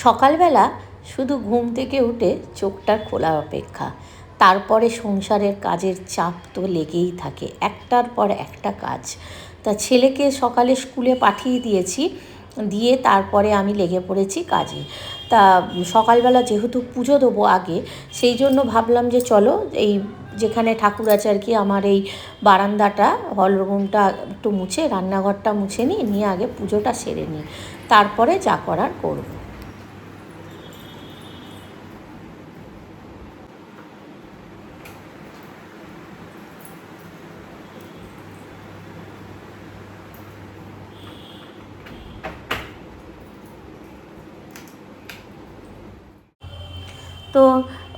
সকালবেলা শুধু ঘুম থেকে উঠে চোখটা খোলার অপেক্ষা, তারপরে সংসারের কাজের চাপ তো লেগেই থাকে, একটার পর একটা কাজ। তা ছেলেকে সকালে স্কুলে পাঠিয়ে দিয়েছি, দিয়ে তারপরে আমি লেগে পড়েছি কাজে। তা সকালবেলা যেহেতু পুজো দেবো আগে, সেই জন্য ভাবলাম যে চলো এই যেখানে ঠাকুর আছে আর কি, আমার এই বারান্দাটা, হলরুমটা একটু মুছে, রান্নাঘরটা মুছে নিয়ে আগে পুজোটা সেরে নিই, তারপরে যা করার করবো। তো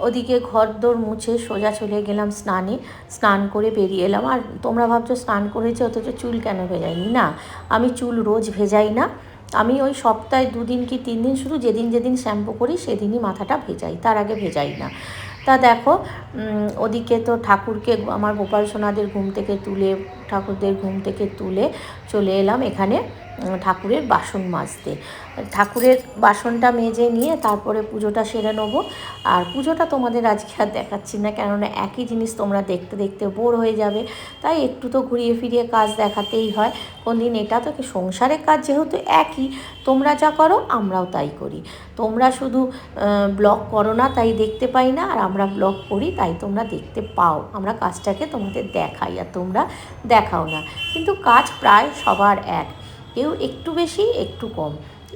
ওদিকে ঘরদোর মুছে সোজা চলে গেলাম স্নানে, স্নান করে বেরিয়ে এলাম। আর তোমরা ভাবছো স্নান করেছি অথচ চুল কেন ভেজাইনি? না, আমি চুল রোজ ভেজাই না, আমি ওই সপ্তাহে 2 দিন কি 3 দিন, শুধু যেদিন যেদিন শ্যাম্পু করি সেদিনই মাথাটা ভেজাই, তার আগে ভেজাই না। তা দেখো, ওদিকে তো ঠাকুরকে, আমার গোপাল সোনাদের ঘুম থেকে তুলে, ঠাকুরদের ঘুম থেকে তুলে চলে এলাম এখানে ঠাকুরের বাসন মাজতে। ঠাকুরের বাসনটা মেজে নিয়ে তারপরে পুজোটা সেরে নেবো। আর পুজোটা তোমাদের আজকে আর দেখাচ্ছি না, কেননা একই জিনিস তোমরা দেখতে দেখতে বোর হয়ে যাবে, তাই একটু তো ঘুরিয়ে ফিরিয়ে কাজ দেখাতেই হয়। কোন দিন এটা তো সংসারের কাজ যেহেতু একই, তোমরা যা করো আমরাও তাই করি। তোমরা শুধু ব্লগ করো না তাই দেখতে পাই না, আর আমরা ব্লগ করি তাই তোমরা দেখতে পাও। আমরা কাজটাকে তোমাদের দেখাই আর তোমরা দেখাও না, কিন্তু কাজ প্রায় সবার এক, কেউ একটু বেশি একটু কম,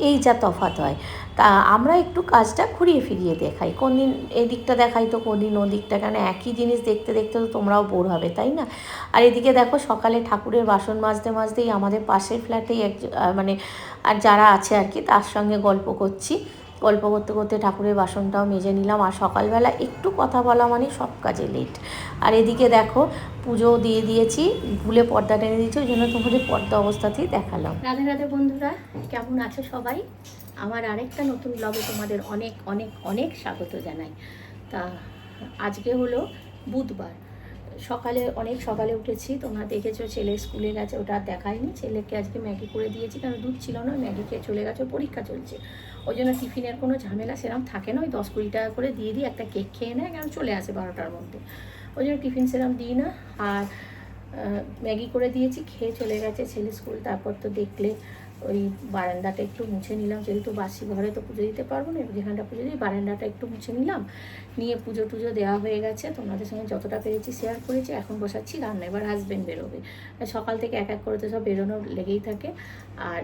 এই যা তফাৎ হয়। তা আমরা একটু কাজটা ঘুরিয়ে ফিরিয়ে দেখাই, কোন দিন এদিকটা দেখাই তো কোন দিন ওদিকটা, কেন একই জিনিস দেখতে দেখতে তো তোমরাও বোর হবে, তাই না? আর এদিকে দেখো, সকালে ঠাকুরের বাসন মাজতে মাজতেই আমাদের পাশের ফ্ল্যাটেই মানে আর যারা আছে আর কি, তার সঙ্গে গল্প করছি, গল্প করতে করতে ঠাকুরের বাসনটাও মেজে নিলাম। আর সকালবেলা একটু কথা বলা মানে সব কাজে লেট। আর এদিকে দেখো, পুজো দিয়ে দিয়েছি, ভুলে পর্দা টেনে দিয়েছি, ওই জন্য তোমাদের পর্দা অবস্থাতেই দেখালাম। রাধে রাধে বন্ধুরা, কেমন আছো সবাই? আমার আরেকটা নতুন ব্লগে তোমাদের অনেক অনেক অনেক স্বাগত জানাই। তা আজকে হলো বুধবার, সকালে অনেক সকালে উঠেছি, তোমরা দেখেছো ছেলে স্কুলে গেছে, ওটা আর দেখায়নি। ছেলেকে আজকে ম্যাগি করে দিয়েছি, কারণ দুধ ছিল না, ম্যাগি খেয়ে চলে গেছে, পরীক্ষা চলছে, ওই জন্য টিফিনের কোনো ঝামেলা সেরকম থাকে না, ওই 10-20 টাকা করে দিয়ে দিই, একটা কেক খেয়ে নেয়, কারণ চলে আসে 12টার মধ্যে, ওই জন্য টিফিন সেরকম দিই না। আর ম্যাগি করে দিয়েছি, খেয়ে চলে গেছে ছেলে স্কুল। তারপর তো দেখলে ওই বারান্দাটা একটু মুছে নিলাম, যেহেতু বাসি ঘরে তো পুজো দিতে পারবো না, যেখানটা পুজো দিই বারান্দাটা একটু মুছে নিলাম, নিয়ে পুজো টুজো দেওয়া হয়ে গেছে, তোমাদের সঙ্গে যতটা পেরেছি শেয়ার করেছি। এখন বসাচ্ছি রান্না, এবার হাজব্যান্ড বেরোবে, সকাল থেকে এক এক করে তো সব বেরোনো লেগেই থাকে। আর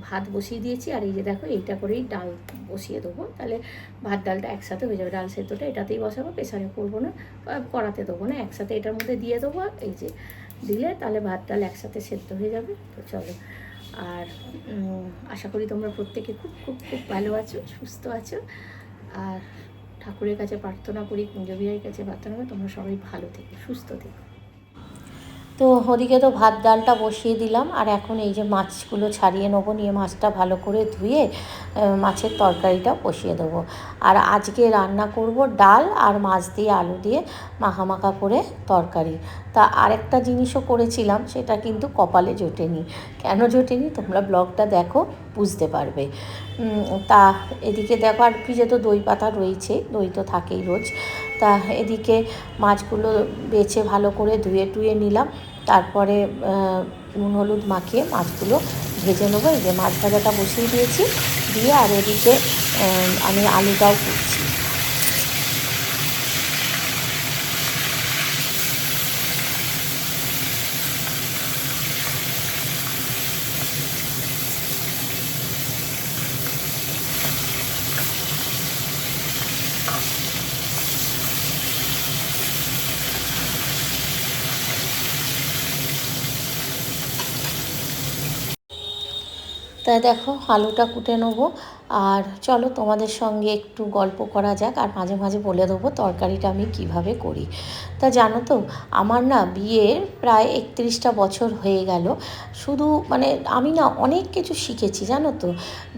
ভাত বসিয়ে দিয়েছি, আর এই যে দেখো এইটা করেই ডাল বসিয়ে দেবো, তাহলে ভাত ডালটা একসাথে হয়ে যাবে। ডাল সেদ্ধটা এটাতেই বসাবো, প্রেসারে করবো না, কড়াতে দেবো না, একসাথে এটার মধ্যে দিয়ে দেবো, এই যে দিলে তাহলে ভাত ডাল একসাথে সেদ্ধ হয়ে যাবে। তো চলো, আর আশা করি তোমরা প্রত্যেকে খুব খুব খুব ভালো আছো, সুস্থ আছো। আর ঠাকুরের কাছে প্রার্থনা করি, কুঞ্জবিহারীর কাছে প্রার্থনা করি তোমরা সবাই ভালো থেকো, সুস্থ থেকো। তো ওদিকে তো ভাত ডালটা বসিয়ে দিলাম, আর এখন এই যে মাছগুলো ছাড়িয়ে নেবো, নিয়ে মাছটা ভালো করে ধুয়ে মাছের তরকারিটা বসিয়ে দেবো। আর আজকে রান্না করব ডাল আর মাছ দিয়ে আলু দিয়ে মাখা মাখা করে তরকারি। তা আরেকটা জিনিসও করেছিলাম, সেটা কিন্তু কপালে জোটেনি। কেন জোটেনি তোমরা ব্লগটা দেখো বুঝতে পারবে। তা এদিকে দেখো, আর ফ্রিজে তো দই পাতা রয়েছে, দই তো থাকেই রোজ। তা এদিকে মাছগুলো বেছে ভালো করে ধুয়ে টুয়ে নিলাম, তারপরে নুন হলুদ মাখিয়ে মাছগুলো ভেজে নেবো। এই যে মাছ ভাজাটা বসিয়ে দিয়েছি, দিয়ে আর এদিকে আমি আলুটাও কুটছি। তাই দেখো আলুটা কুটে নেবো, আর চলো তোমাদের সঙ্গে একটু গল্প করা যাক, আর মাঝে মাঝে বলে দেবো তরকারিটা আমি কিভাবে করি। তা জানো তো, আমার না বিয়ের প্রায় 31টা বছর হয়ে গেল, শুধু মানে আমি না অনেক কিছু শিখেছি জানো তো,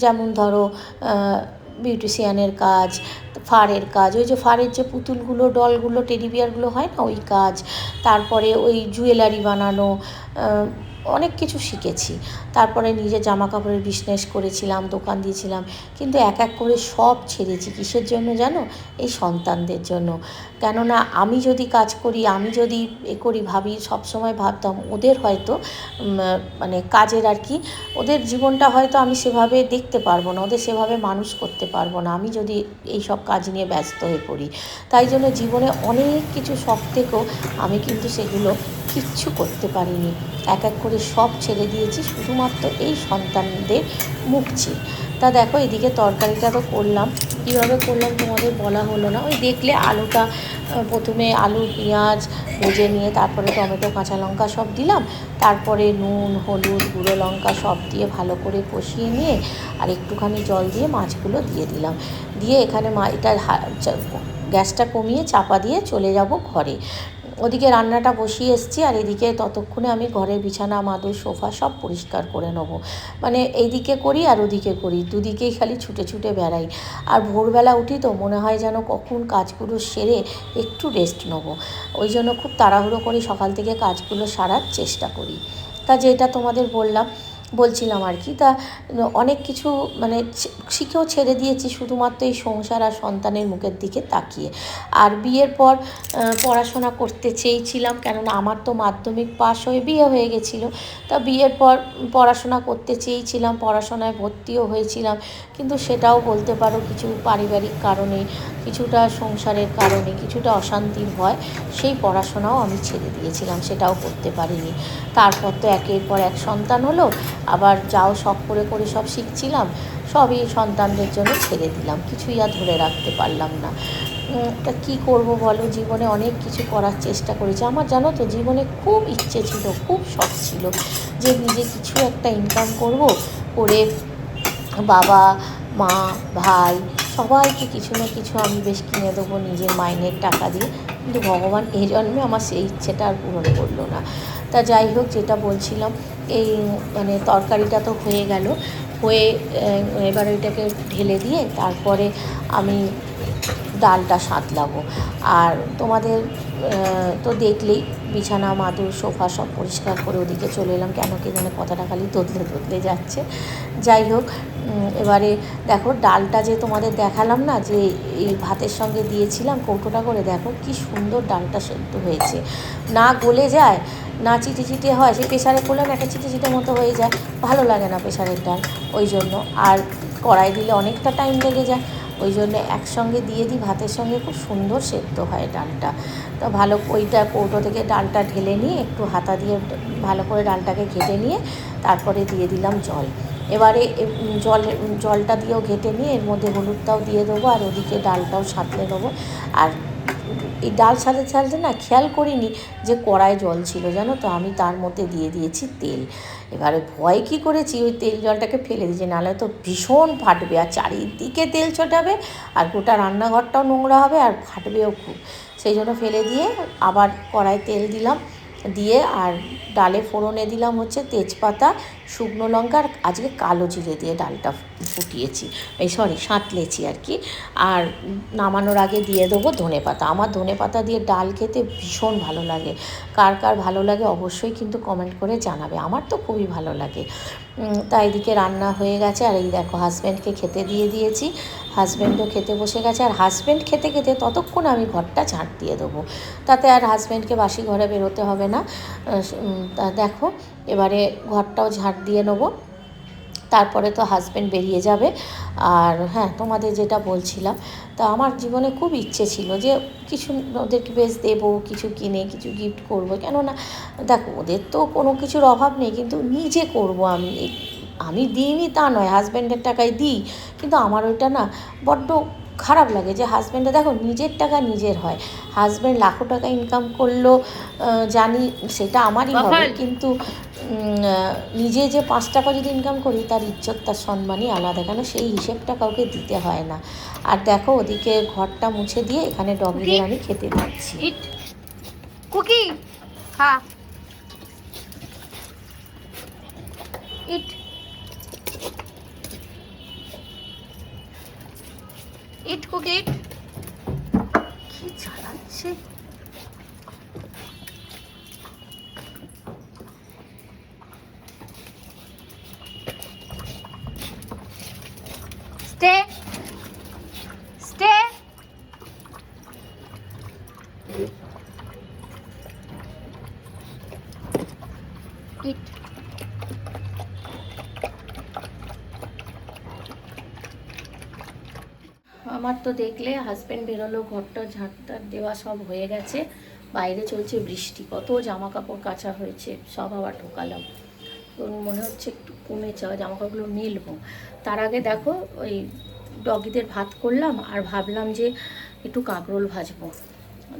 যেমন ধরো বিউটিশিয়ানের কাজ, ফারের কাজ, ওই যে ফারের যে পুতুলগুলো, ডলগুলো, টেডি বিয়ারগুলো হয় না, ওই কাজ, তারপরে ওই জুয়েলারি বানানো, অনেক কিছু শিখেছি। তারপরে নিজের জামা কাপড়ের বিজনেস করেছিলাম, দোকান দিয়েছিলাম, কিন্তু এক এক করে সব ছেড়েছি। কিসের জন্য জানো? এই সন্তানদের জন্য। কেননা আমি যদি কাজ করি, আমি যদি করি, ভাবি, সবসময় ভাবতাম ওদের হয়তো মানে কাজের আর কি, ওদের জীবনটা হয়তো আমি সেভাবে দেখতে পারবো না, ওদের সেভাবে মানুষ করতে পারবো না আমি যদি এই সব কাজ নিয়ে ব্যস্ত হয়ে পড়ি। তাই জন্য জীবনে অনেক কিছু শখ থেকেও আমি কিন্তু সেগুলো কিচ্ছু করতে পারিনি। এক এক করে সব ছেড়ে দিয়েছি শুধুমাত্র এই সন্তানদের মুখ চেয়ে। তা দেখো, এদিকে তরকারিটা তো করলাম, কীভাবে করলাম তোমাদের বলা হলো না। ওই দেখলে আলুটা প্রথমে আলু পেঁয়াজ ভেজে নিয়ে তারপরে টমেটো কাঁচা লঙ্কা সব দিলাম, তারপরে নুন হলুদ গুঁড়ো লঙ্কা সব দিয়ে ভালো করে কষিয়ে নিয়ে আর একটুখানি জল দিয়ে মাছগুলো দিয়ে দিলাম। দিয়ে এখানে এটা গ্যাসটা কমিয়ে চাপা দিয়ে চলে যাব ঘরে। ওদিকে রান্নাটা বসিয়ে এসেছি, আর এদিকে ততক্ষণে আমি ঘরের বিছানা মাদুর সোফা সব পরিষ্কার করে নেব। মানে এইদিকে করি আর ওদিকে করি, দুদিকেই খালি ছুটে ছুটে বেড়াই। আর ভোরবেলা উঠি তো মনে হয় যেন কখন কাজগুলো সেরে একটু রেস্ট নেবো। ওই জন্য খুব তাড়াহুড়ো করে সকাল থেকে কাজগুলো সারার চেষ্টা করি। তা যেটা তোমাদের বলছিলাম আর কি, তা অনেক কিছু মানে শিখেও ছেড়ে দিয়েছি শুধুমাত্র এই সংসার আর সন্তানের মুখের দিকে তাকিয়ে। আর বিয়ের পর পড়াশোনা করতে চেয়েছিলাম, কেননা আমার তো মাধ্যমিক পাশ হয়ে বিয়ে হয়ে গেছিলো। তা বিয়ের পর পড়াশোনা করতে চেয়েছিলাম, পড়াশোনায় ভর্তিও হয়েছিলাম, কিন্তু সেটাও বলতে পারো কিছু পারিবারিক কারণে, কিছুটা সংসারের কারণে, কিছুটা অশান্তির ভয় সেই পড়াশোনাও আমি ছেড়ে দিয়েছিলাম, সেটাও করতে পারিনি। তারপর তো একের পর এক সন্তান হলো, আবার যাও শখ করে করে সব শিখছিলাম, সবই সন্তানদের জন্য ছেড়ে দিলাম, কিছুই আর ধরে রাখতে পারলাম না। তা কী করবো বলো, জীবনে অনেক কিছু করার চেষ্টা করেছি। আমার জানো তো জীবনে খুব ইচ্ছে ছিল, খুব শখ ছিল যে নিজে কিছু একটা ইনকাম করব, করে বাবা মা ভাই সবাইকে কিছু না কিছু আমি বেশ কিনে দেবো নিজের মাইনের টাকা দিয়ে। কিন্তু ভগবান এই জন্মে আমার সেই ইচ্ছেটা আর পূরণ করলো না। তা যাই হোক, যেটা বলছিলাম, এই মানে তরকারিটা তো হয়ে গেল, হয়ে এবার ওইটাকে ঢেলে দিয়ে তারপরে আমি ডালটা সাঁতলাবো। আর তোমাদের তো দেখলেই বিছানা মাদুর সোফা সব পরিষ্কার করে ওদিকে চলে এলাম, কেন কি যেন কথাটা খালি তোতলে যাচ্ছে। যাই হোক, এবারে দেখো ডালটা যে তোমাদের দেখালাম না, যে এই ভাতের সঙ্গে দিয়েছিলাম কৌটোটা করে, দেখো কি সুন্দর ডালটা সেদ্ধ হয়েছে, না গলে যায় না চিটে চিটে হয়। সে প্রেশারে করলাম একটা চিটে চিটে মতো হয়ে যায়, ভালো লাগে না প্রেশারের ডাল, ওই জন্য। আর কড়াই দিলে অনেকটা টাইম লেগে যায়, ওই জন্যে একসঙ্গে দিয়ে দিই ভাতের সঙ্গে, খুব সুন্দর সেদ্ধ হয় ডালটা। তো ভালো ওইটা কৌটো থেকে ডালটা ঢেলে নিয়ে একটু হাতা দিয়ে ভালো করে ডালটাকে ঘেটে নিয়ে তারপরে দিয়ে দিলাম জল। এবারে জলটা দিয়েও ঘেটে নিয়ে এর মধ্যে হলুদটাও দিয়ে দেবো, আর ওদিকে ডালটাও সাঁতলে দেবো। আর এই ডাল সাথে না খেয়াল করিনি যে কড়ায় জল ছিল, জানো তো, আমি তার মধ্যে দিয়ে দিয়েছি তেল। এবারে ভয় কী করেছি, ওই তেল জলটাকে ফেলে দিয়েছি, নাহলে তো ভীষণ ফাটবে, আর চারিদিকে তেল ছোটাবে, আর গোটা রান্নাঘরটাও নোংরা হবে, আর ফাটবেও খুব। সেই জন্য ফেলে দিয়ে আবার কড়ায় তেল দিলাম, দিয়ে আর ডালে ফোড়নে দিলাম হচ্ছে তেজপাতা, শুকনো লঙ্কা, আর আজকে কালো জিরে দিয়ে ডালটা ফুটিয়েছি, সাঁতলেছি আর কি। আর নামানোর আগে দিয়ে দেবো ধনেপাতা। আমার ধনেপাতা দিয়ে ডাল খেতে ভীষণ ভালো লাগে, কার কার ভালো লাগে অবশ্যই কিন্তু কমেন্ট করে জানাবে, আমার তো খুবই ভালো লাগে। তাই এদিকে রান্না হয়ে গেছে, আর এই দেখো হাজব্যান্ডকে খেতে দিয়ে দিয়েছি, হাজব্যান্ডও খেতে বসে গেছে। আর হাজব্যান্ড খেতে খেতে ততক্ষণ আমি ঘরটা ঝাঁট দিয়ে দেবো, তাতে আর হাজব্যান্ডকে বাসি ঘরে বেরোতে হবে না। তা দেখো, এবারে ঘরটাও ঝাঁট দিয়ে নেবো, তারপরে তো হাজব্যান্ড বেরিয়ে যাবে। আর হ্যাঁ, তোমাদের যেটা বলছিলাম, তা আমার জীবনে খুব ইচ্ছে ছিল যে কিছু ওদেরকে বেশ দেবো, কিছু কিনে কিছু গিফট করবো, কেননা দেখো ওদের তো কোনো কিছুর অভাব নেই, কিন্তু নিজে করবো আমি দিইনি তা নয়, হাজব্যান্ডের টাকায় দিই, কিন্তু আমার ওইটা না বড্ড খারাপ লাগে যে হাজব্যান্ডে, দেখো নিজের টাকা নিজের হয়, হাজব্যান্ড লাখো টাকা ইনকাম করলো জানি সেটা আমারই হবে, কিন্তু নিজে যে 5 টাকা যদি ইনকাম করি তার ইজ্জত তার সম্মানই আলাদা, কেন সেই হিসেবটা কাউকে দিতে হয় না। আর দেখো ওদিকে ঘরটা মুছে দিয়ে এখানে ডগিদের আমি খেতে দিচ্ছি। কুকি খা, ইট ইট কুকি ইট। কি চালাচ্ছে, স্টে স্টে। ইট। আমার তো দেখলে হাজব্যান্ড বেরোলো, ঘরটা ঝাঁটটার দেওয়া সব হয়ে গেছে, বাইরে চলছে বৃষ্টি, কত জামা কাপড় কাচা হয়েছে সব আবার ঢোকালাম। মনে হচ্ছে একটু কমেছে, জামা কাপড়গুলো মেলবো। তার আগে দেখো ওই ডগিদের ভাত করলাম আর ভাবলাম যে একটু কাঁকরোল ভাজবো।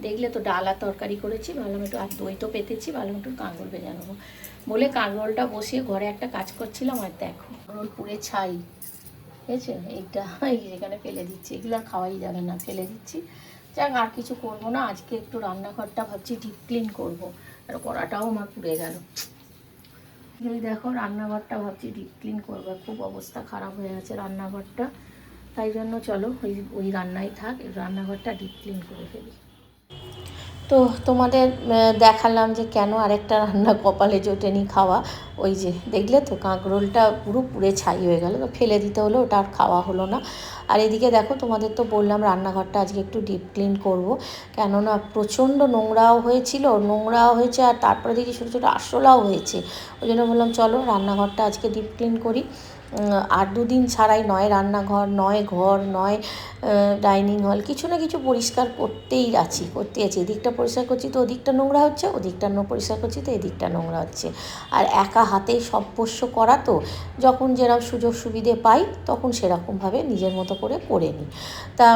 দেখলে তো ডাল আর তরকারি করেছি, ভাবলাম একটু আর দই তো পেতেছি, ভাবলাম একটু কাঁকরোল ভেজে নেবো বলে কাঁকরোলটা বসিয়ে ঘরে একটা কাজ করছিলাম। আর দেখো কাঁকরোল পুড়ে ছাই হয়েছে, এইটা এই যেখানে ফেলে দিচ্ছি, এগুলো আর খাওয়াই যাবে না, ফেলে দিচ্ছি। যাক আর কিছু করবো না, আজকে একটু রান্নাঘরটা ভাবছি ডিপ ক্লিন করবো, আর কড়াটাও আমার পুড়ে গেল। এই দেখো রান্নাঘরটা ভাবছি ডিপ ক্লিন করবো, খুব অবস্থা খারাপ হয়ে আছে রান্নাঘরটা, তাই জন্য চলো ওই রান্নাই থাক, রান্নাঘরটা ডিপ ক্লিন করে ফেলি। তো তোমাদের দেখালাম যে কেন আরেকটা রান্না কপালে জোটেনি খাওয়া। ওই যে দেখলে তো কাঁকরোলটা পুরো পুড়ে ছাই হয়ে গেল, তো ফেলে দিতে হলো, ওটা আর খাওয়া হলো না। আর এদিকে দেখো তোমাদের তো বললাম রান্নাঘরটা আজকে একটু ডিপ ক্লিন করবো, কেননা প্রচণ্ড নোংরাও হয়েছে আর তারপরে দেখি ছোটো ছোটো আরশোলাও হয়েছে। ওই জন্য বললাম চলো রান্নাঘরটা আজকে ডিপ ক্লিন করি। আর দুদিন ছাড়াই নয় রান্নাঘর, নয় ঘর, নয় ডাইনিং হল, কিছু না কিছু পরিষ্কার করতেই আছি। এদিকটা পরিষ্কার করছি তো ওদিকটা নোংরা হচ্ছে, ওদিকটা পরিষ্কার করছি তো এদিকটা নোংরা হচ্ছে। আর একা হাতেই সব পোষ্য করা, তো যখন যেরকম সুযোগ সুবিধে পাই তখন সেরকমভাবে নিজের মতো করে নিই। তা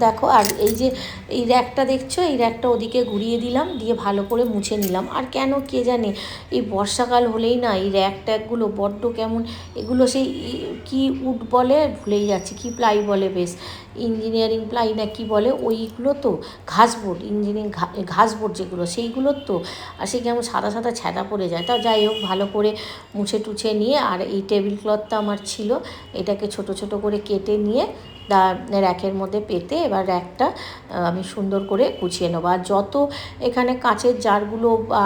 দেখো, আর এই যে এই র্যাকটা দেখছো, এই র্যাকটা ওদিকে ঘুরিয়ে দিলাম, দিয়ে ভালো করে মুছে নিলাম। আর কেন কে জানে এই বর্ষাকাল হলেই না এই র্যাক ট্যাকগুলো বড্ড কেমন, এগুলো সেই কি উড বলে ভুলেই যাচ্ছি, কি প্লাই বলে, বেশ ইঞ্জিনিয়ারিং প্লাই না কি বলে, ওইগুলো তো ঘাসবোর্ড, ইঞ্জিনিয়ারিং ঘাসবোর্ড যেগুলো, সেইগুলোর তো, আর সেই কেমন সাদা সাদা ছ্যাদা পড়ে যায়। তা যাই হোক ভালো করে মুছে টুছে নিয়ে, আর এই টেবিল ক্লথটা আমার ছিল, এটাকে ছোট ছোট করে কেটে নিয়ে র্যাকের মধ্যে পেতে এবার র্যাকটা আমি সুন্দর করে গুছিয়ে নেবো। আর যত এখানে কাঁচের জারগুলো বা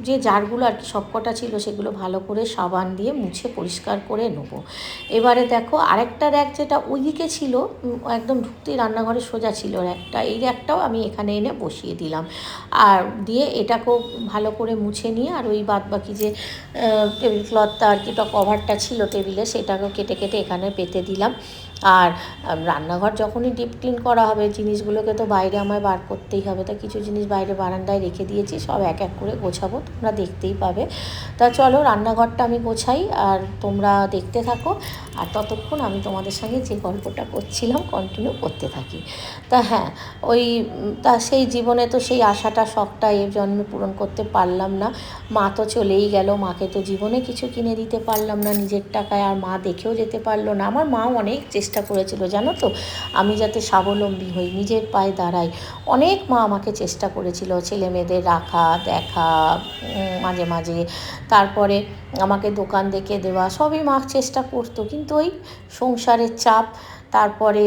যে জারগুলো আর কি সবকটা ছিল, সেগুলো ভালো করে সাবান দিয়ে মুছে পরিষ্কার করে নেবো। এবারে দেখো আরেকটা র্যাক যেটা ওইদিকে ছিল, একদম ঢুকতেই রান্নাঘরে সোজা ছিল র্যাকটা, এই র্যাকটাও আমি এখানে এনে বসিয়ে দিলাম। আর দিয়ে এটাকেও ভালো করে মুছে নিয়ে, আর ওই বাদবাকি যে টেবিল ক্লথটা আর কি কভারটা ছিল টেবিলে, সেটাকেও কেটে কেটে এখানে পেতে দিলাম। আর রান্নাঘর যখনই ডিপ ক্লিন করা হবে, জিনিসগুলোকে তো বাইরে আমায় বার করতেই হবে, তা কিছু জিনিস বাইরে বারান্দায় রেখে দিয়েছি, সব এক এক করে গোছাবো, তোমরা দেখতেই পাবে। তা চলো রান্নাঘরটা আমি গোছাই আর তোমরা দেখতে থাকো, আর ততক্ষণ আমি তোমাদের সঙ্গে যে গল্পটা করছিলাম কন্টিনিউ করতে থাকি। তা হ্যাঁ, তা সেই জীবনে তো সেই আশাটা শখটা এ জন্মে পূরণ করতে পারলাম না। মা তো চলেই গেল, মাকে তো জীবনে কিছু কিনে দিতে পারলাম না নিজের টাকায়, আর মা দেখেও যেতে পারলো না। আমার মাও অনেক চেষ্টা করেছিল জানো তো, আমি যাতে স্বাবলম্বী হই, নিজের পায়ে দাঁড়াই। অনেক মা আমাকে চেষ্টা করেছিল, ছেলে মেয়েদের রাখা দেখা মাঝে মাঝে, তারপরে আমাকে দোকান দেখে দেওয়া, সবই মা চেষ্টা করতো, কিন্তু ওই সংসারের চাপ, তারপরে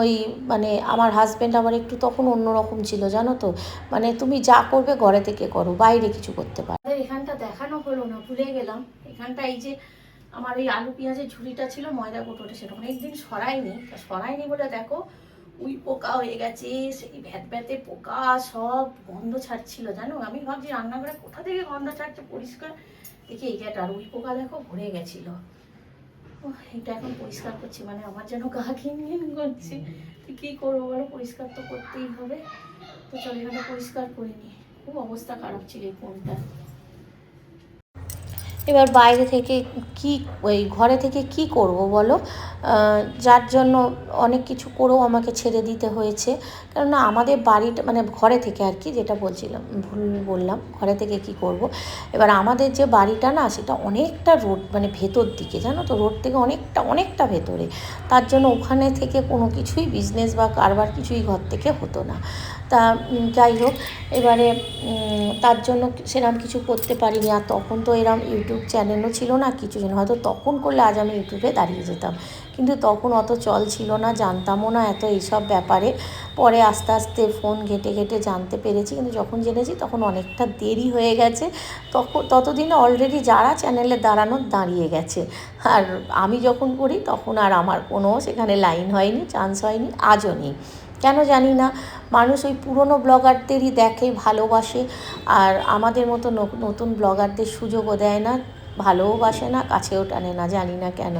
ওই মানে আমার হাজব্যান্ড আবার একটু তখন অন্যরকম ছিল জানো তো, মানে তুমি যা করবে ঘরে থেকে করো, বাইরে কিছু করতে পারো। এখানটা দেখানো হলো না, ভুলে গেলাম। এখানটা এই যে আমার ওই আলু পেঁয়াজের ঝুড়িটা ছিল, ময়দা কোটোটা, সেটা অনেকদিন সরাইনি বলে দেখো উই পোকা হয়ে গেছে, সেই ভ্যাতে পোকা, সব গন্ধ ছাড়ছিল জানো। আমি ভাবছি রান্নাঘরে কোথা থেকে গন্ধ ছাড়ছে, পরিষ্কার দেখি এই জায়গাটা, আর উই পোকা দেখো ভরে গেছিলো। এটা এখন পরিষ্কার করছি, মানে আমার যেন গা ঘিন করছে, তো কী করবো বলো, পরিষ্কার তো করতেই হবে। তো চলো এখানে পরিষ্কার করে নিই, খুব অবস্থা খারাপ ছিল এই ফোনটা। এবার বাইরে থেকে ঘরে থেকে কি করব বলো, যার জন্য অনেক কিছু করেও আমাকে ছেড়ে দিতে হয়েছে। কেননা আমাদের বাড়িটা মানে ঘরে থেকে আর কি, যেটা বলছিলাম ভুল বললাম, ঘরে থেকে কি করব। এবার আমাদের যে বাড়িটা না, সেটা অনেকটা রোড মানে ভেতর দিকে জানো তো, রোড থেকে অনেকটা ভেতরে, তার জন্য ওখানে থেকে কোনো কিছুই বিজনেস বা কারবার কিছুই ঘর থেকে হতো না। তা যাই হোক, এবারে তার জন্য সেরকম কিছু করতে পারিনি। আর তখন তো এরকম ইউটিউব চ্যানেলও ছিল না, কিছু ছিল না। হয়তো তখন করলে আজ আমি ইউটিউবে দাঁড়িয়ে যেতাম, কিন্তু তখন অত চল ছিল না, জানতামও না এত এইসব ব্যাপারে। পরে আস্তে আস্তে ফোন ঘেঁটে ঘেঁটে জানতে পেরেছি, কিন্তু যখন জেনেছি তখন অনেকটা দেরি হয়ে গেছে। ততদিনে অলরেডি যারা চ্যানেলে দাঁড়ানোর দাঁড়িয়ে গেছে। আর আমি যখন করি তখন আর আমার কোনো সেখানে লাইন হয়নি, চান্স হয়নি, আজও নেই। কেন জানি না, মানুষ ওই পুরনো ব্লগারদেরই দেখে, ভালোবাসে, আর আমাদের মতো নতুন ব্লগারদের সুযোগও দেয় না, ভালোবাসে না, কাছেও টানে না, জানি না কেন।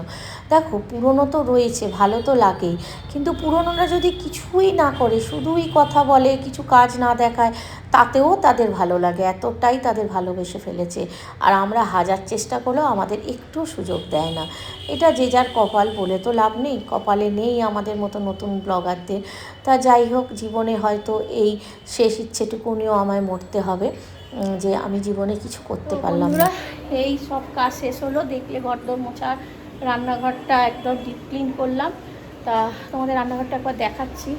দেখো, পুরনো তো রয়েছে, ভালো তো লাগেই, কিন্তু পুরনোরা যদি কিছুই না করে, শুধুই কথা বলে, কিছু কাজ না দেখায়, তাতেও তাদের ভালো লাগে, এতটাই তাদের ভালোবেসে ফেলেছে। আর আমরা হাজার চেষ্টা করলেও আমাদের একটু সুযোগ দেয় না। এটা যে যার কপাল, বলে তো লাভ নেই, কপালে নেই আমাদের মতো নতুন ব্লগারদের। তা যাই হোক, জীবনে হয়তো এই শেষ ইচ্ছেটুকুনিও আমায় মরতে হবে, যে আমি জীবনে কিছু করতে পারলাম না। এই সব কাজ শেষ হলো, দেখলে ঘরদোর মোছা, রান্নাঘরটা একদম ডিপ ক্লিন করলাম। তা তোমাদের রান্নাঘরটা একবার দেখাচ্ছি।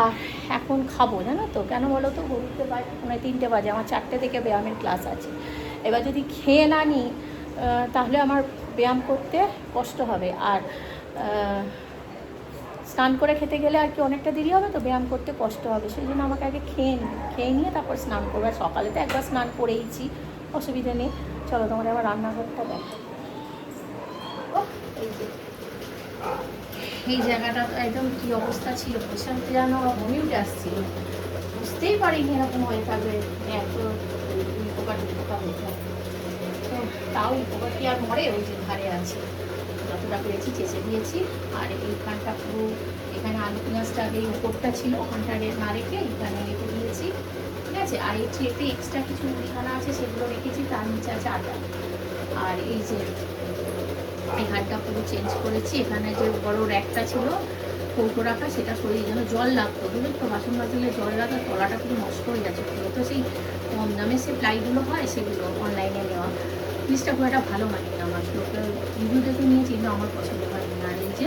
আর এখন খাবো, জানো তো কেন বলো তো, ঘুরতে বাজে 3:30 বাজে, আমার 4টে থেকে ব্যায়ামের ক্লাস আছে। এবার যদি খেয়ে না নিই তাহলে আমার ব্যায়াম করতে কষ্ট হবে। আর স্নান করে খেতে গেলে আর কি অনেকটা দেরি হবে, তো ব্যায়াম করতে কষ্ট হবে। সেই জন্য আমাকে আগে খেয়ে নিয়ে তারপর স্নান করবো। আর সকালে তো একবার স্নান করেইছি, অসুবিধা নেই। চলো তোমাদের আমার রান্নাঘরটা দেখো। এই জায়গাটা তো একদম কী অবস্থা ছিল, প্রশান্ত যেন বমি উঠে আসছিল, বুঝতেই পারিনি এরকম হয়ে থাকবে, এত উপকার হয়ে থাকে। তো তাও উপকারটি আর মরে, ওই যে ধারে আছে, যতটা পেরেছি চেঁচে দিয়েছি। আর এইখানটা পুরো, এখানে আলু পেঁয়াজটা আগে এই উপরটা ছিল, ওখানটা না রেখে এখানে রেখে দিয়েছি, ঠিক আছে। আর এই ট্রেতে এক্সট্রা কিছু মুড়িখানা আছে, সেগুলো রেখেছি, তার নিচে আছে আটা। আর এই যে এই হাটটা পুরো চেঞ্জ করেছি। এখানে যে বড় র্যাকটা ছিল কৌটো রাখা, সেটা সরিয়ে, যেন জল লাগতো, বুঝলি তো, বাসন মাজলে জল লাগা, তলাটা পুরো নষ্ট হয়ে যাচ্ছে পুরো। তো সেই কম দামে সে প্লাইগুলো হয়, সেগুলো অনলাইনে নেওয়া, জিনিসটা খুব একটা ভালো হয়নি আমার, লোকের রিভিউ দেখে নিয়েছি, কিন্তু আমার পছন্দ হয়নি। আর এই যে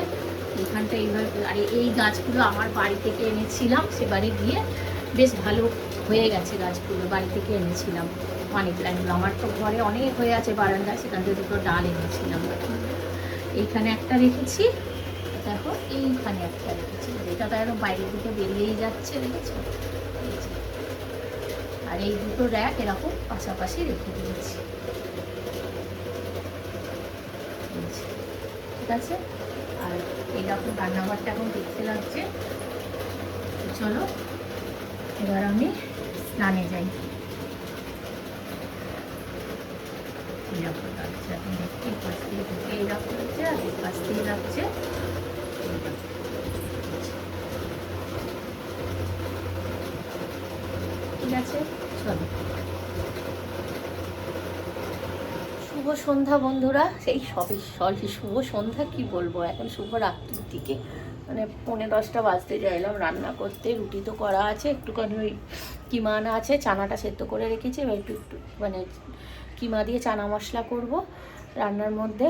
এইখানটা এইভাবে, আর এই গাছগুলো আমার বাড়ি থেকে এনেছিলাম, সে বাড়ি গিয়ে বেশ ভালো হয়ে গেছে গাছগুলো, বাড়ি থেকে এনেছিলাম মানি প্ল্যান্টগুলো। আমার তো ঘরে অনেক হয়ে আছে বারান্দায়, সেখান থেকে দুটো ডাল এনেছিলাম। এইখানে একটা রেখেছি, দেখো এইখানে একটা রেখেছি, যেটা তো একদম বাইরের দিকে বেরিয়েই যাচ্ছে, দেখেছো। আর এই দুটো র্যাক এরকম পাশাপাশি রেখে দিয়েছি, ঠিক আছে। আর এইরকম রান্নাঘরটা এখন দেখতে লাগছে। চলো এবার আমি স্নানে যাই। এইরকম লাগছে, এখন দেখতে পাশ দিয়ে ঢুকে এইরকম লাগছে, আর এই পাশ দিয়ে লাগছে। ঠিক আছে, চলো। শুভ সন্ধ্যা বন্ধুরা, সেই সবই শুভ সন্ধ্যা, কি বলবো, এখন শুভ রাত্রির দিকে, মানে 9:30 বাজতে যাইলাম রান্না করতে। রুটি তো করা আছে, একটুখানি ওই কিমা আনা আছে, চানাটা সেদ্ধ করে রেখেছি, এবার একটু মানে কিমা দিয়ে চানা মশলা করব রান্নার মধ্যে।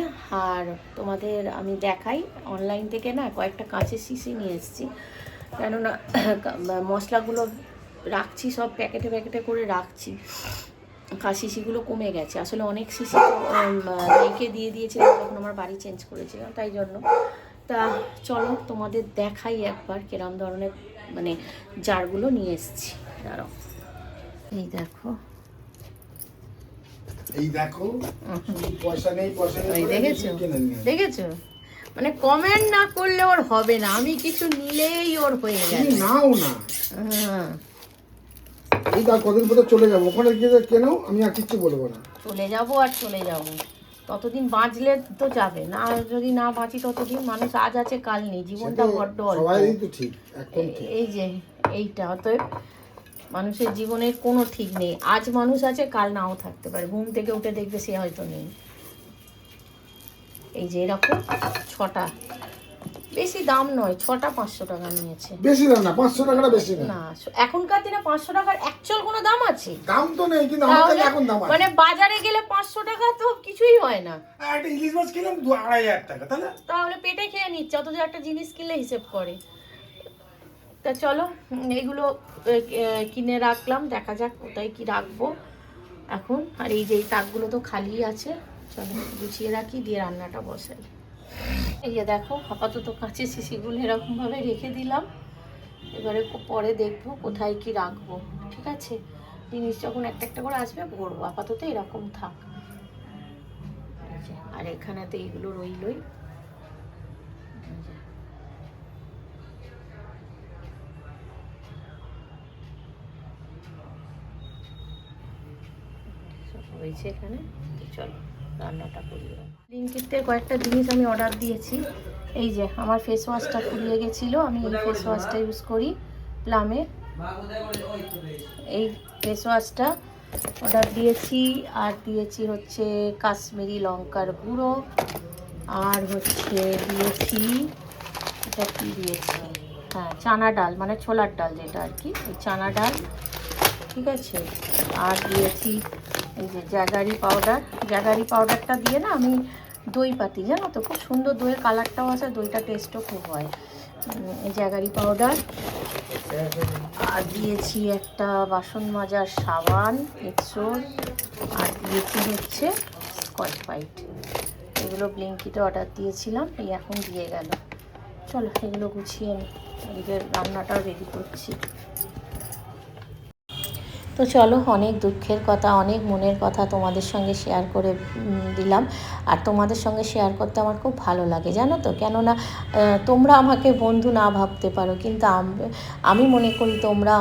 আর তোমাদের আমি দেখাই, অনলাইন থেকে না কয়েকটা কাঁচের শিশি নিয়ে এসেছি, কেননা মশলাগুলো রাখছি সব প্যাকেটে প্যাকেটে করে রাখছি, শিশিগুলো কমে গেছে। আসলে অনেক শিশি রেখে দিয়ে দিয়েছিলাম যখন আমার বাড়ি চেঞ্জ করেছিলাম, তাই জন্য। তা চলো তোমাদের দেখাই একবার কিরম ধরনের মানে জারগুলো নিয়ে এসেছি। দাঁড়াও, এই দেখো, পয়সা নেই, দেখেছো, মানে কমেন্ট না করলে ওর হবে না, আমি কিছু নিলেই ওর হয়ে গেল। নাও না, হ্যাঁ, এই দা কদিন পরে চলে যাবো, ওখানে গিয়ে কেন আমি আর কিছু বলবো না। চলে যাবো আর চলে যাবো, ততদিন বাঁচলে তো যাবে না, যদি না বাঁচি ততদিন। মানুষ আজ আছে কাল নেই, জীবনটা বড্ড অল্প। এই যে এইটা, অতএব মানুষের জীবনের কোনো ঠিক নেই, আজ মানুষ আছে কাল নাও থাকতে পারে, ঘুম থেকে উঠে দেখবে সে হয়তো নেই। এই যে এরকম 6টা, বেশি দাম নয়, 6টা 500 টাকা নিয়েছে। বেশি দাম না, 500 টাকাটা বেশি না। না, এখনকার দিনে 500 টাকার অ্যাকচুয়াল কোনো দাম আছে? দাম তো নেই, কিন্তু আমার কাছে এখন দাম আছে। মানে বাজারে গেলে 500 টাকা তো কিছুই হয় না। একটা ইলিশ মাছ কিনলাম 2-2.5 টাকা, তাহলে পেটে খেয়ে নিচ্ছে, অথচ একটা জিনিস কিনলে হিসেব করে। তা চলো এইগুলো কিনে রাখলাম, দেখা যাক কোথায় কি রাখবো এখন। আর এই যে এই তাকগুলো তো খালি আছে, চলো গুছিয়ে রাখি দিয়ে রান্নাটা বসাই। এই যে দেখো আপাতত কাঁচের শিশিগুলো এরকমভাবে রেখে দিলাম, এবারে পরে দেখবো কোথায় কি রাখবো। ঠিক আছে, জিনিস যখন একটা একটা করে আসবে ভরবো, আপাতত এরকম থাক। আর এখানে তো এইগুলো রইলই। হয়েছে এখানে, চলো রান্নাটা করি। ব্লিঙ্কিটে কয়েকটা জিনিস আমি অর্ডার দিয়েছি। এই যে আমার ফেস ওয়াশটা ফুরিয়ে গেছিলো, আমি এই ফেস ওয়াশটা ইউজ করি প্লামের। এই ফেস ওয়াশটা অর্ডার দিয়েছি। আর দিয়েছি হচ্ছে কাশ্মীরি লঙ্কার গুঁড়ো, আর হচ্ছে দিয়েছি, এটা কি দিয়েছি, হ্যাঁ চানা ডাল, মানে ছোলার ডাল যেটা আর কি, ওই চানা ডাল। ঠিক আছে, আর দিয়েছি এই যে জ্যাগারি পাউডার। জ্যাগারি পাউডারটা দিয়ে না আমি দই পাতি, জানো তো, খুব সুন্দর দইয়ের কালারটাও আসে, দইটা টেস্টও খুব হয়। এই জ্যাগারি পাউডার। আর দিয়েছি একটা বাসন মাজার সাবান এক্সোর। আর দিয়েছি হচ্ছে স্কচ ব্রাইট। এগুলো ব্লিঙ্কিটে অর্ডার দিয়েছিলাম, এই এখন দিয়ে গেল। চলো এগুলো গুছিয়ে নিই, এদিকে রান্নাটাও রেডি করছি। তো চলো, অনেক দুঃখের কথা, অনেক মনের কথা তোমাদের সঙ্গে শেয়ার করে দিলাম। আর তোমাদের সঙ্গে শেয়ার করতে আমার খুব ভালো লাগে, জানো তো। কেননা তোমরা আমাকে বন্ধু না ভাবতে পারো, কিন্তু আমি মনে করি তোমরা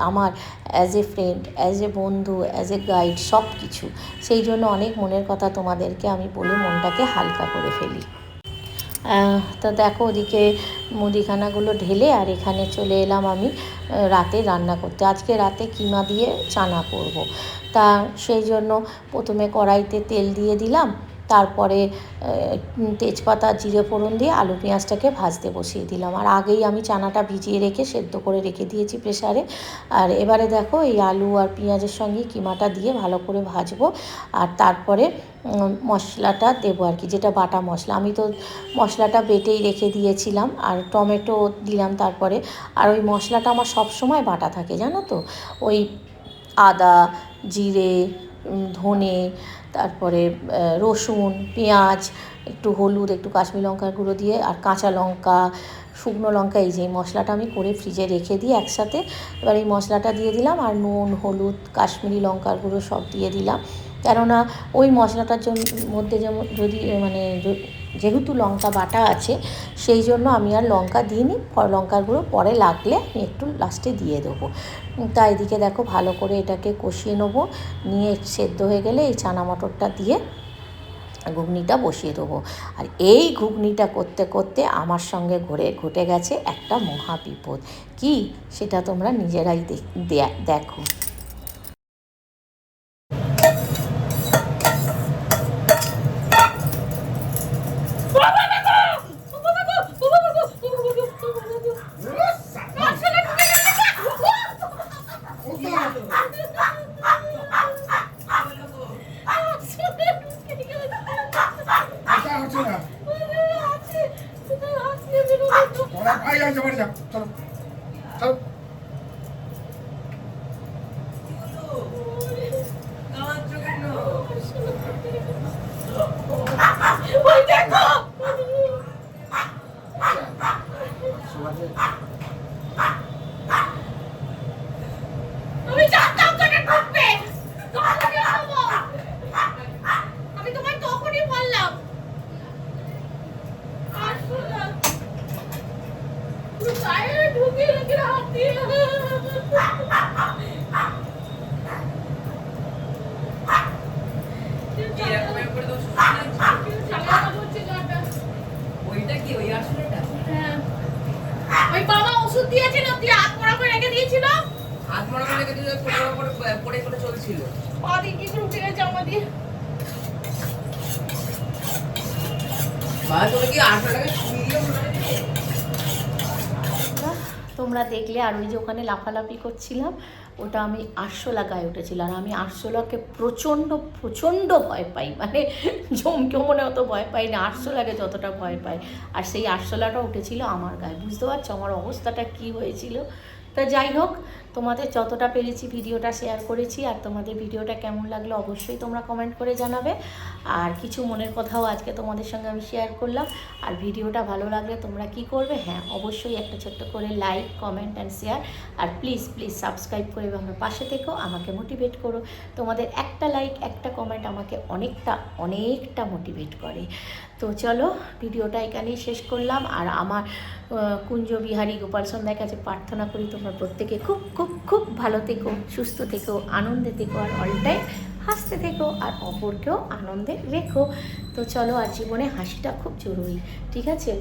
আমার as a friend, as a বন্ধু, অ্যাজ এ গাইড, সব কিছু। সেই জন্য অনেক মনের কথা তোমাদেরকে আমি বলে মনটাকে হালকা করে ফেলি। তো দেখো ওদিকে মুদিখানাগুলো ঢেলে আর এখানে চলে এলাম আমি রাতে রান্না করতে। আজকে রাতে কিমা দিয়ে চানা করব। তা সেই জন্য প্রথমে কড়াইতে তেল দিয়ে দিলাম, তারপরে তেজপাতা জিরে ফোড়ন দিয়ে আলু পেঁয়াজটাকে ভাজতে বসিয়ে দিলাম। আর আগেই আমি চানাটা ভিজিয়ে রেখে সেদ্ধ করে রেখে দিয়েছি প্রেসারে। আর এবারে দেখো এই আলু আর পেঁয়াজের সঙ্গে কিমাটা দিয়ে ভালো করে ভাজবো। আর তারপরে মশলাটা দেবো আর কি, যেটা বাটা মশলা। আমি তো মশলাটা বেটেই রেখে দিয়েছিলাম, আর টমেটো দিলাম তারপরে। আর ওই মশলাটা আমার সব সময় বাটা থাকে, জানো তো। ওই আদা, জিরে, ধনে, তারপরে রসুন, পেঁয়াজ, একটু হলুদ, একটু কাশ্মীরি লঙ্কার গুঁড়ো দিয়ে, আর কাঁচা লঙ্কা, শুকনো লঙ্কা, এই যে মশলাটা আমি করে ফ্রিজে রেখে দিই একসাথে। এবার এই মশলাটা দিয়ে দিলাম, আর নুন, হলুদ, কাশ্মীরি লঙ্কার গুঁড়ো সব দিয়ে দিলাম। কেননা ওই মশলাটার মধ্যে যেমন যদি মানে যেহেতু লঙ্কা বাটা আছে, সেই জন্য আমি আর লঙ্কা দিইনি। লঙ্কার গুঁড়ো পরে লাগলে আমি একটু লাস্টে দিয়ে দেবো। তাই এদিকে দেখো ভালো করে এটাকে কষিয়ে নেবো, নিয়ে সেদ্ধ হয়ে গেলে এই চানা মটরটা দিয়ে ঘুগনিটা বসিয়ে দেবো। আর এই ঘুগনিটা করতে করতে আমার সঙ্গে ঘটে গেছে একটা মহা বিপদ। কি সেটা তোমরা নিজেরাই দেখো। ওই বাবা ওষুধ দিয়েছে না, তুই হাত মোড়া করে রেখে দিয়েছিল। হাত মোড়া করে রেখে দিয়েছিল, পড়ে পড়ে চলছিল। পা দিয়ে কি করে উঠে গেছে জামা দিয়ে। বাবা তুমি কি 800 টাকা দিয়ে তোমরা দেখলে। আর ওই যে ওখানে লাফালাফি করছিলাম, ওটা আমি আরশোলা গায়ে উঠেছিলাম। আর আমি আরশোলাকে প্রচণ্ড প্রচণ্ড ভয় পাই, মানে জমকেও মনে অত ভয় পাই না, আরশোলাকে যতটা ভয় পাই। আর সেই আরশোলাটা উঠেছিল আমার গায়ে, বুঝতে পারছো আমার অবস্থাটা কী হয়েছিল। তা যাই হোক, তোমাদের যতটা পেরেছি ভিডিওটা শেয়ার করেছি। আর তোমাদের ভিডিওটা কেমন লাগলো অবশ্যই তোমরা কমেন্ট করে জানাবে। আর কিছু মনের কথাও আজকে তোমাদের সঙ্গে আমি শেয়ার করলাম। আর ভিডিওটা ভালো লাগলে তোমরা কি করবে, হ্যাঁ অবশ্যই একটা ছোট্ট করে লাইক, কমেন্ট অ্যান্ড শেয়ার। আর প্লিজ প্লিজ সাবস্ক্রাইব করে আমার পাশে থেকো, আমাকে মোটিভেট করো। তোমাদের একটা লাইক, একটা কমেন্ট আমাকে অনেকটা মোটিভেট করে। তো চলো, ভিডিওটা এখানেই শেষ করলাম। আর আমার কুঞ্জ বিহারী গোপাল সন্ধ্যার কাছে প্রার্থনা করি তোমরা প্রত্যেকে খুব খুব খুব ভালো থেকো, সুস্থ থেকো, আনন্দে থেকো, আর অল টাইম হাসতে থেকো, আর অপরকেও আনন্দে রেখো। তো চলো, আর জীবনে হাসিটা খুব জরুরি, ঠিক আছে?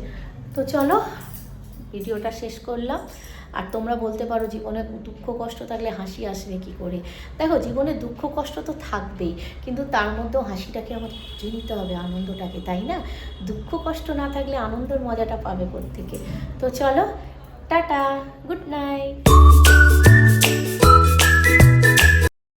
তো চলো, ভিডিওটা শেষ করলাম। আর তোমরা বলতে পারো জীবনে দুঃখ কষ্ট থাকলে হাসি আসবে কী করে? দেখো, জীবনে দুঃখ কষ্ট তো থাকবেই, কিন্তু তার মধ্যেও হাসিটাকে আমাদের খুঁজে নিতে হবে, আনন্দটাকে, তাই না? দুঃখ কষ্ট না থাকলে আনন্দের মজাটা পাবে কোত্থেকে? তো চলো, টাটা, গুড নাইট।